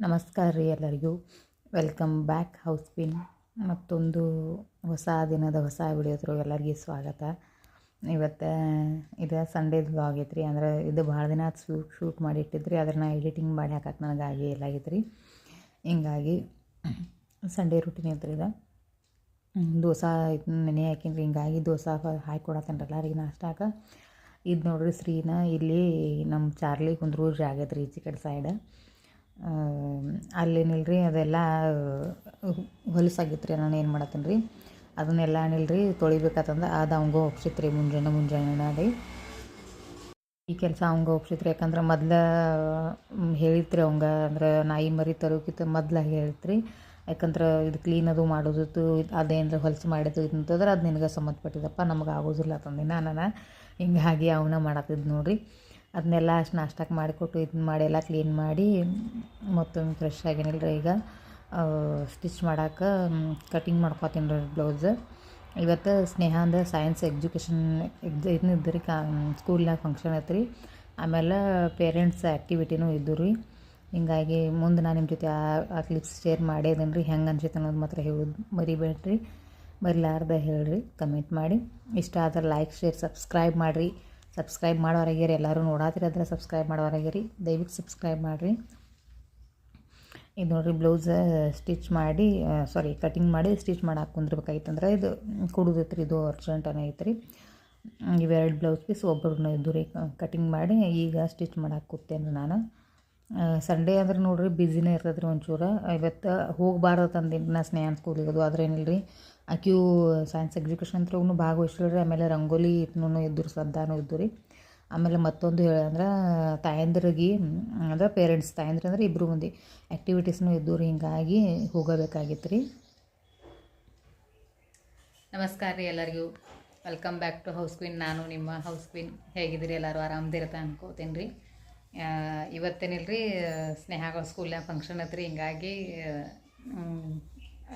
ನಮಸ್ಕಾರ ರೀ ಎಲ್ಲರಿಗೂ. Welcome back house queen. ಮತ್ತೊಂದು ಹೊಸ ದಿನದ ಹೊಸ ವಿಡಿಯೋದ್ರೊಳಗೆ ಎಲ್ಲರಿಗೂ ಸ್ವಾಗತ. ಇವತ್ತು ಇದು ಸಂಡೇದು ವ್ಲಾಗ್ ಐತ್ರಿ. ಅಂದ್ರೆ ಇದು ಭಾಳ ದಿನ ಶೂಟ್ ಮಾಡಿ ಇಟ್ಟಿದ್ರಿ, ಅದನ್ನು ಎಡಿಟಿಂಗ್ ಮಾಡಿ ಹಾಕಕ್ಕೆ ನನಗಾಗಿ ಎಲ್ಲ ಆಗೈತ್ರಿ. ಹಿಂಗಾಗಿ ಸಂಡೇ ರೂಟೀನ್ ಐತ್ರಿ ಇದು. ದೋಸೆ ನೆನೆ ಹಾಕಿನ್ರಿ, ಹಿಂಗಾಗಿ ದೋಸೆ ಹಾಕಿ ಎಲ್ಲರಿಗೆ ನಾಷ್ಟಾಕ. ಇದು ನೋಡ್ರಿ ಶ್ರೀನ ಇಲ್ಲಿ ನಮ್ಮ ಚಾರ್ಲಿ ಕುಂದ್ರು ಜಾಗ ಐತ್ರಿ ಈಚೆ ಕಡೆ ಸೈಡ್. ಅಲ್ಲೇನಿಲ್ರಿ ಅದೆಲ್ಲ ಹೊಲಸಾಗಿತ್ತು ರೀ. ನಾನು ಏನು ಮಾಡತ್ತೀನಿ ರೀ ಅದನ್ನೆಲ್ಲ ಏನಿಲ್ರಿ ತೊಳಿಬೇಕಾತಂದ್ರೆ ಅದು ಅವಂಗ ಒಪ್ಸಿತ್ತು ರೀ. ಮುಂಜಾನೆ ರೀ ಈ ಕೆಲಸ ಅವಂಗ ಒಪ್ಸಿತ್ರಿ. ಯಾಕಂದ್ರೆ ಮೊದ್ಲು ಹೇಳಿತ್ರಿ ಅವಂಗ, ಅಂದ್ರೆ ನಾಯಿ ಮರಿ ತರೋಕ್ಕಿಂತ ಮೊದ್ಲು ಹೇಳಿತ್ರಿ. ಯಾಕಂದ್ರೆ ಇದು ಕ್ಲೀನ್ ಅದು ಮಾಡೋದಿತ್ತು, ಅದೇನರ ಹೊಲಸು ಮಾಡಿದ್ದು ಅಂತಂದ್ರೆ ಅದು ನಿನಗೆ ಸಂಬಂಧಪಟ್ಟಿದ್ದಪ್ಪ, ನಮಗೆ ಆಗೋದಿಲ್ಲ ತಂದಿನ ನಾನು. ಹಿಂಗಾಗಿ ಅವನ್ನ ಮಾಡತ್ತಿದ್ದು ನೋಡಿರಿ. ಅದನ್ನೆಲ್ಲ ಅಷ್ಟು ನಾಷ್ಟಕ್ಕೆ ಮಾಡಿಕೊಟ್ಟು ಇದನ್ನ ಮಾಡಿ ಎಲ್ಲ ಕ್ಲೀನ್ ಮಾಡಿ ಮತ್ತೊಂದು ಫ್ರೆಶ್ ಆಗೇನಿಲ್ಲ ಈಗ ಸ್ಟಿಚ್ ಮಾಡೋಕೆ ಕಟಿಂಗ್ ಮಾಡ್ಕೊತೀನಿ ರೀ ಬ್ಲೌಸ್. ಇವತ್ತು ಸ್ನೇಹಾಂದ ಸೈನ್ಸ್ ಎಜುಕೇಷನ್ ಇದ್ದು ರೀ, ಸ್ಕೂಲ್ನಾಗ ಫಂಕ್ಷನ್ ಐತ್ರಿ. ಆಮೇಲೆ ಪೇರೆಂಟ್ಸ್ ಆ್ಯಕ್ಟಿವಿಟಿನೂ ಇದ್ದು ರೀ. ಹಿಂಗಾಗಿ ಮುಂದೆ ನಾನು ನಿಮ್ಮ ಜೊತೆ ಆ ಕ್ಲಿಪ್ಸ್ ಶೇರ್ ಮಾಡಿದ್ದೀನಿ ರೀ. ಹೆಂಗೆ ಅನ್ಸುತ್ತೆ ಅನ್ನೋದು ಮಾತ್ರ ಹೇಳೋದು ಮರಿಬೇಡ್ರಿ. ಮರಿಲಾರ್ದೆ ಹೇಳ್ರಿ, ಕಮೆಂಟ್ ಮಾಡಿ. ಇಷ್ಟ ಆದ್ರೆ ಲೈಕ್ ಶೇರ್ ಸಬ್ಸ್ಕ್ರೈಬ್ ಮಾಡಿರಿ. ಸಬ್ಸ್ಕ್ರೈಬ್ ಮಾಡೋರಾಗ್ಯಾರ ಎಲ್ಲರೂ ನೋಡಾತಿರದ್ರೆ ಸಬ್ಸ್ಕ್ರೈಬ್ ಮಾಡೋರಾಗ್ಯಾರಿ, ದಯವಿಟ್ಟು ಸಬ್ಸ್ಕ್ರೈಬ್ ಮಾಡಿರಿ. ಇದು ನೋಡಿರಿ ಬ್ಲೌಸ್ ಸ್ಟಿಚ್ ಮಾಡಿ ಕಟಿಂಗ್ ಮಾಡಿ ಸ್ಟಿಚ್ ಮಾಡಕ್ಕೆ ಕುಂದಿರ್ಬೇಕಾಗಿತ್ತಂದ್ರೆ ಇದು ಕೊಡೋದೈತ್ರಿ. ಇದು ಅರ್ಜೆಂಟನೇ ಐತ್ರಿ. ಇವೆರಡು ಬ್ಲೌಸ್ ಪೀಸ್ ಒಬ್ಬರನ್ನ ಇದ್ದು ರೀ ಕಟಿಂಗ್ ಮಾಡಿ ಈಗ ಸ್ಟಿಚ್ ಮಾಡಕ್ಕೆ ಕೂತೇನೆ ನಾನು. ಸಂಡೇ ಅಂದ್ರೆ ನೋಡಿರಿ ಬ್ಯುಸಿನೇ ಇರ್ತದ್ರಿ ಒಂಚೂರು. ಇವತ್ತು ಹೋಗಬಾರ್ದು ತಂದಿನ ಸ್ನೇಹನ್ ಸ್ಕೂಲಿಗೆ, ಅದು ಆದ್ರೆ ಏನಿಲ್ಲ ರೀ ಆಕ್ಯೂ ಸೈನ್ಸ್ ಎಕ್ಸಿಕ್ಯೂಷನ್ ಹತ್ರಗೂ ಭಾಗವಹಿಸ್ರಿ. ಆಮೇಲೆ ರಂಗೋಲಿ ಇದನ್ನೂ ಇದ್ದು ಶ್ರದ್ಧಾನೂ ಇದ್ದು ರೀ. ಆಮೇಲೆ ಮತ್ತೊಂದು ಹೇಳಂದ್ರೆ ತಾಯಂದ್ರಿಗೆ ಅಂದ್ರೆ ಪೇರೆಂಟ್ಸ್ ತಾಯಂದ್ರೆ ಅಂದ್ರೆ ಇಬ್ಬರು ಮಂದಿ ಆ್ಯಕ್ಟಿವಿಟೀಸ್ನೂ ಇದ್ದು ರೀ. ಹಿಂಗಾಗಿ ಹೋಗಬೇಕಾಗಿತ್ತು ರೀ. ನಮಸ್ಕಾರ ರೀ ಎಲ್ಲರಿಗೂ. Welcome back to house queen. ನಾನು ನಿಮ್ಮ ಹೌಸ್ ಕ್ವೀನ್. ಹೇಗಿದ್ದೀರಿ ಎಲ್ಲರೂ? ಆರಾಮದಿರತ್ತೆ ಅನ್ಕೋತೀನಿ ರೀ. ಇವತ್ತೇನಿಲ್ಲ ರೀ ಸ್ನೇಹಗಳ ಸ್ಕೂಲ್ನಾಗ ಫಂಕ್ಷನ್ ಐತ್ರಿ. ಹಿಂಗಾಗಿ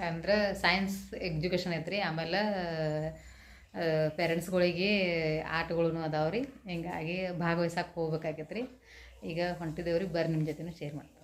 ಅಂದ್ರೆ ಸೈನ್ಸ್ ಎಜುಕೇಷನ್ ಐತ್ರಿ. ಆಮೇಲೆ ಪೇರೆಂಟ್ಸ್ಗಳಿಗೆ ಆಟಗಳೂ ಅದಾವೆ ರೀ. ಹಿಂಗಾಗಿ ಭಾಗವಹಿಸಕ್ಕೆ ಹೋಗ್ಬೇಕಾಗೈತೆ ರೀ. ಈಗ ಹೊಂಟಿದ್ದೇವ್ರಿ, ಬರ್ರಿ ನಿಮ್ಮ ಜೊತೆನೂ ಶೇರ್ ಮಾಡ್ತೀನಿ.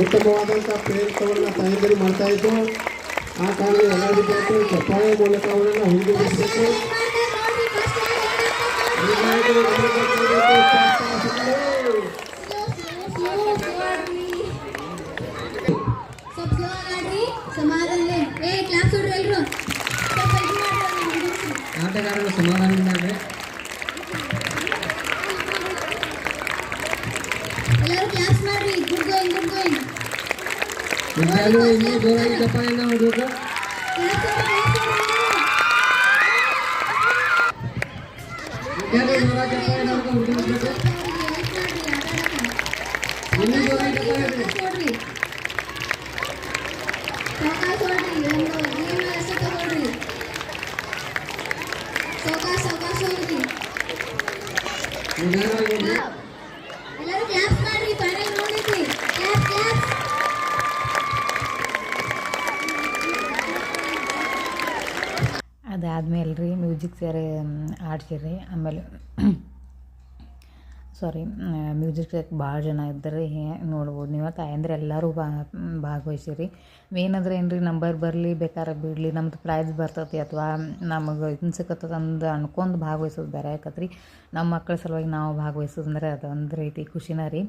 ಉತ್ತಮವಾದಂಥ ಪ್ರಯತ್ನವನ್ನು ತಾಯಂದಿರು ಮಾಡ್ತಾ ಇದ್ದು, ಆ ಕಾರಣ ಎಲ್ಲ ವಿದ್ಯಾರ್ಥಿಗಳು ಚಪ್ಪಾಳೆ ಮೂಲಕ ಅವರನ್ನು ಹುಡುಗಿಸಬೇಕು. ಆಟಗಾರರು ಸಮಾಧಾನದಿಂದ ವಿದ್ಯಾಲಯ ಇನ್ನೂ ಜೋರಾಗಿ ಚಪ್ಪಾಳೆಯನ್ನು ಹೊಡಬೇಕು. ವಿದ್ಯಾಲಯ ಜೋರಾಗಿ ಚಪ್ಪಾಳೆಯನ್ನು ಹುಡುಗಿಸಬೇಕು. ಇನ್ನೂ ಜೋರಾಗಿ ಚಪ್ಪಾಳೆ. ಅದಾದ್ಮೇಲೆ ರೀ ಮ್ಯೂಸಿಕ್ ಸೇರಿ ಆಡ್ಸಿರಿ. ಆಮೇಲೆ ಸಾರಿ ಮ್ಯೂಸಿಕ್ ಭಾಳ ಜನ ಇದ್ದಾರೆ ನೋಡ್ಬೋದು ನೀವು. ತಾಯಂದ್ರೆ ಎಲ್ಲರೂ ಭಾಗವಹಿಸಿರಿ. ಮೇನ್ ಅಂದ್ರೆ ಏನು ರೀ, ನಂಬರ್ ಬರಲಿ ಬೇಕಾರೆ ಬಿಡಲಿ ನಮ್ದು ಪ್ರೈಸ್ ಬರ್ತೈತಿ ಅಥವಾ ನಮಗೆ ಇದನ್ನ ಸಿಕ್ಕತ್ತದ ಅಂದು ಅನ್ಕೊಂಡು ಭಾಗವಹಿಸೋದು ಬೇರೆ ಆಕತ್ರಿ. ನಮ್ಮ ಮಕ್ಕಳ ಸಲುವಾಗಿ ನಾವು ಭಾಗವಹಿಸೋದಂದ್ರೆ ಅದೊಂದು ರೀತಿ ಖುಷಿನ ರೀ.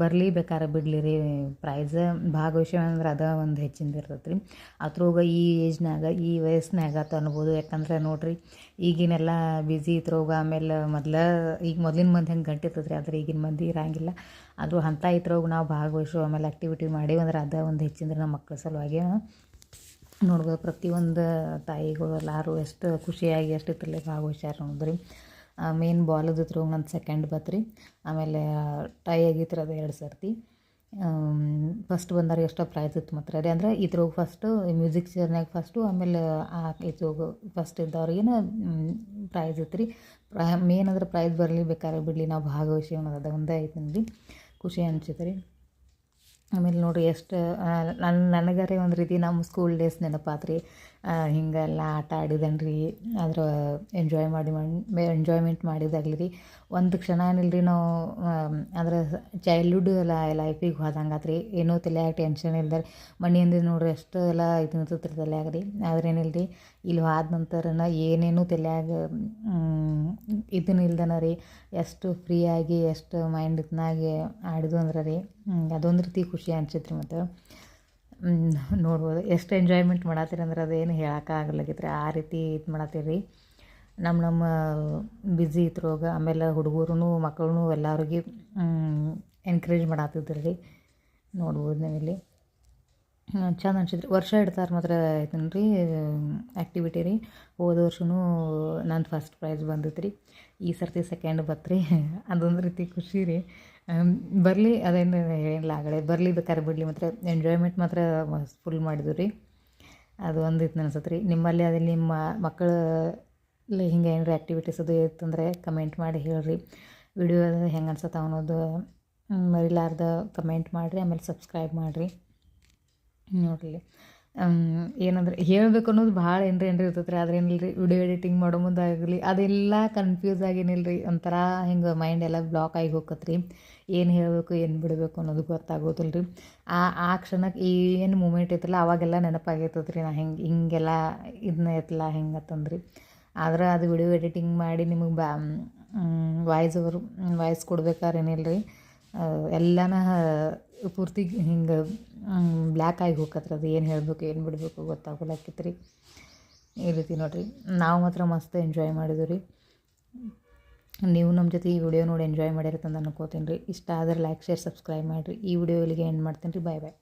ಬರಲಿ ಬೇಕಾರೆ ಬಿಡಲಿ ರೀ ಪ್ರೈಸ್ ಭಾಗವಹಿಸಿ ಅಂದ್ರೆ ಅದು ಒಂದು ಹೆಚ್ಚಿಂದ ಇರ್ತೈತೆ ರೀ. ಅದ್ರಾಗ ಈ ಏಜ್ನಾಗ ಈ ವಯಸ್ಸಿನಾಗ ಅಂತ ಅನ್ಬೋದು. ಯಾಕಂದ್ರೆ ನೋಡಿರಿ ಈಗಿನೆಲ್ಲ ಬ್ಯುಸಿ ಇದ್ರಾಗ. ಆಮೇಲೆ ಈಗ ಮೊದಲಿನ ಮಂದಿ ಹೆಂಗೆ ಗಂಟಿರ್ತದೆ ರೀ, ಆದರೆ ಈಗಿನ ಮಂದಿ ಇರೋಂಗಿಲ್ಲ. ಅದು ಅಂಥ ಇದ್ರಾಗ ನಾವು ಭಾಗವಹಿಸು ಆಮೇಲೆ ಆ್ಯಕ್ಟಿವಿಟಿ ಮಾಡೀವಿ ಅಂದ್ರೆ ಅದು ಒಂದು ಹೆಚ್ಚಿಂದ್ರೆ ನಮ್ಮ ಮಕ್ಕಳ ಸಲುವಾಗಿ ನೋಡ್ಬೋದು. ಪ್ರತಿಯೊಂದು ತಾಯಿಗಳು ಎಲ್ಲರೂ ಎಷ್ಟು ಖುಷಿಯಾಗಿ ಎಷ್ಟು ಇದ್ರಲ್ಲಿ ಭಾಗವಹಿಸ್ಯಾರ ನೋಡಿದ್ರಿ. ಮೇನ್ ಬಾಲದ ಇದ್ರಾಗ ನಂದು ಸೆಕೆಂಡ್ ಬತ್ರಿ. ಆಮೇಲೆ ಟೈ ಆಗಿತ್ತು ಅದು 2 ಸರ್ತಿ. ಫಸ್ಟ್ ಬಂದವ್ರಿಗೆ ಎಷ್ಟೋ ಪ್ರೈಸ್ ಇತ್ತು ಮಾತ್ರ ರೀ. ಅಂದರೆ ಇದ್ರಾಗ ಫಸ್ಟು ಮ್ಯೂಸಿಕ್ ಚೇರ್ನಾಗ ಫಸ್ಟು, ಆಮೇಲೆ ಇದ್ರಾಗ ಫಸ್ಟ್ ಇದ್ದವ್ರಿಗೇನ ಪ್ರೈಸ್ ಇತ್ತು ರೀ. ಮೇನ್ ಅಂದ್ರೆ ಪ್ರೈಸ್ ಬರಲಿ ಬೇಕಾದ್ರೆ ಬಿಡಲಿ ನಾವು ಭಾಗವಹಿಸಿ ಅನ್ನೋದು ಅದು ಒಂದೇ ಐತೆ ರೀ. ಖುಷಿ ಅನ್ಸುತ್ತೆ ರೀ. ಆಮೇಲೆ ನೋಡಿರಿ ಎಷ್ಟು ನನಗರೆ ಒಂದು ರೀತಿ ನಮ್ಮ ಸ್ಕೂಲ್ ಡೇಸ್ ನೆನಪಾತ್ರಿ. ಹಿಂಗೆಲ್ಲ ಆಟ ಆಡಿದನು ರೀ. ಅದ್ರ ಎಂಜಾಯ್ಮೆಂಟ್ ಮಾಡಿದಾಗಲಿ ರೀ. ಒಂದು ಕ್ಷಣ ಏನಿಲ್ಲ ರೀ ನಾವು ಅಂದ್ರೆ ಚೈಲ್ಡ್ಹುಡ್ ಲೈಫಿಗೆ ಹೋದಂಗೆ ಆತ್ರಿ. ಏನೂ ತಲೆಯಾಗ ಟೆನ್ಷನ್ ಇಲ್ದೆ ಮನೆಯಿಂದ ನೋಡ್ರಿ ಎಷ್ಟು ಎಲ್ಲ ಇದು ಇರ್ತೈತೆ ರೀ ತಲೆಯಾಗ ರೀ. ಆದ್ರೆ ಏನಿಲ್ಲ ರೀ ಇಲ್ಲಿ ಆದ ನಂತರನ ಏನೇನು ತಲೆಯಾಗ ಇದನ್ನ ಇಲ್ದನ ರೀ ಎಷ್ಟು ಫ್ರೀಯಾಗಿ ಎಷ್ಟು ಮೈಂಡ್ ಇದನ್ನಾಗಿ ಆಡಿದ್ವು ಅಂದ್ರೆ ರೀ ಅದೊಂದು ರೀತಿ ಖುಷಿ ಅನ್ಸಿತ್ತು ರೀ. ಮತ್ತು ನೋಡ್ಬೋದು ಎಷ್ಟು ಎಂಜಾಯ್ಮೆಂಟ್ ಮಾಡತ್ತೀರಿ ಅಂದ್ರೆ ಅದೇನು ಹೇಳೋಕ್ಕಾಗಲಾಗಿತ್ತು ರೀ. ಆ ರೀತಿ ಇದು ಮಾಡತ್ತೀರಿ ರೀ. ನಮ್ಮ ಬ್ಯುಸಿ ಇದ್ರಾಗ. ಆಮೇಲೆ ಹುಡುಗರು ಮಕ್ಕಳು ಎಲ್ಲರಿಗೆ ಎನ್ಕರೇಜ್ ಮಾಡತ್ತಿದ್ರು ರೀ. ನೋಡ್ಬೋದು ನೀವು ಇಲ್ಲಿ ಚಂದ ಅನ್ಸಿದ್ರಿ. ವರ್ಷ ಇಡ್ತಾರೆ ಮಾತ್ರ ಇದನ್ನು ರೀ ಆ್ಯಕ್ಟಿವಿಟಿ ರೀ. ಹೋದ ವರ್ಷವೂ ನಂದು ಫಸ್ಟ್ ಪ್ರೈಸ್ ಬಂದಿತ್ತು ರೀ. ಈ ಸರ್ತಿ ಸೆಕೆಂಡ್ ಬತ್ರಿ. ಅದೊಂದು ರೀತಿ ಖುಷಿ ರೀ. ಬರಲಿ ಅದೇನು ಏನಿಲ್ಲ ಆಗಡೆ ಬರಲಿ ಬೇಕಾದ್ರೆ ಬಿಡಲಿ ಮಾತ್ರ ಎಂಜಾಯ್ಮೆಂಟ್ ಮಾತ್ರ ಫುಲ್ ಮಾಡಿದ್ವಿ ರೀ. ಅದು ಒಂದು ಇದು ಅನ್ಸತ್ತೆ ರೀ. ನಿಮ್ಮಲ್ಲಿ ಅದೇ ನಿಮ್ಮ ಮಕ್ಕಳಲ್ಲಿ ಹಿಂಗೆ ಏನಾರು ಆ್ಯಕ್ಟಿವಿಟೀಸ್ ಅದು ಇತ್ತಂದರೆ ಕಮೆಂಟ್ ಮಾಡಿ ಹೇಳ್ರಿ. ವಿಡಿಯೋ ಹೆಂಗೆ ಅನ್ಸತ್ತೆ ಅನ್ನೋದು ಮರಿಲಾರ್ದ ಕಮೆಂಟ್ ಮಾಡಿರಿ. ಆಮೇಲೆ ಸಬ್ಸ್ಕ್ರೈಬ್ ಮಾಡಿರಿ. ನೋಡಿರಿ ಏನಂದ್ರೆ ಹೇಳಬೇಕು ಅನ್ನೋದು ಭಾಳ ಏನ್ರಿ ಇರ್ತೈತೆ ರೀ. ಆದ್ರೆ ಏನಿಲ್ಲ ರೀ ವಿಡಿಯೋ ಎಡಿಟಿಂಗ್ ಮಾಡೋ ಮುಂದೆ ಆಗಲಿ ಅದೆಲ್ಲ ಕನ್ಫ್ಯೂಸ್ ಆಗೇನಿಲ್ಲ ರೀ. ಒಂಥರ ಹಿಂಗೆ ಮೈಂಡ್ ಎಲ್ಲ ಬ್ಲಾಕ್ ಆಗಿ ಹೋಗತ್ತೆ ರೀ. ಏನು ಹೇಳಬೇಕು ಏನು ಬಿಡಬೇಕು ಅನ್ನೋದು ಗೊತ್ತಾಗೋದಿಲ್ಲ ರೀ. ಆ ಕ್ಷಣಕ್ಕೆ ಏನು ಮೂಮೆಂಟ್ ಐತಲ್ಲ ಅವಾಗೆಲ್ಲ ನೆನಪಾಗಿರ್ತದೆ ರೀ. ನಾ ಹಿಂಗೆಲ್ಲ ಇದನ್ನ ಐತಲ್ಲ ಹೆಂಗೆ ಅಂತಂದ್ರಿ. ಆದ್ರೆ ಅದು ವಿಡಿಯೋ ಎಡಿಟಿಂಗ್ ಮಾಡಿ ನಿಮಗೆ ವಾಯ್ಸ್ ಕೊಡ್ಬೇಕಾದ್ರೆ ಏನಿಲ್ಲ ರೀ ಎಲ್ಲನ ಪೂರ್ತಿ ಹಿಂಗೆ ಬ್ಲ್ಯಾಕ್ ಆಗಿ ಹೋಗತ್ತೆ ರೀ. ಅದು ಏನು ಹೇಳಬೇಕು ಏನು ಬಿಡಬೇಕು ಗೊತ್ತಾಗಲಾಕಿತ್ತು ರೀ. ಈ ರೀತಿ ನೋಡಿರಿ ನಾವು ಮಾತ್ರ ಮಸ್ತ್ ಎಂಜಾಯ್ ಮಾಡಿದ್ವಿ ರೀ. ನೀವು ನಮ್ಮ ಜೊತೆ ಈ ವಿಡಿಯೋ ನೋಡಿ ಎಂಜಾಯ್ ಮಾಡಿರತ್ತಂದು ಅನ್ಕೋತೀನಿ ರೀ. ಇಷ್ಟ ಆದರೆ ಲೈಕ್ ಶೇರ್ ಸಬ್ಸ್ಕ್ರೈಬ್ ಮಾಡಿರಿ. ಈ ವಿಡಿಯೋ ಇಲ್ಲಿಗೆ ಎಂಡ್ ಮಾಡ್ತೀನಿ ರೀ. ಬಾಯ್ ಬಾಯ್.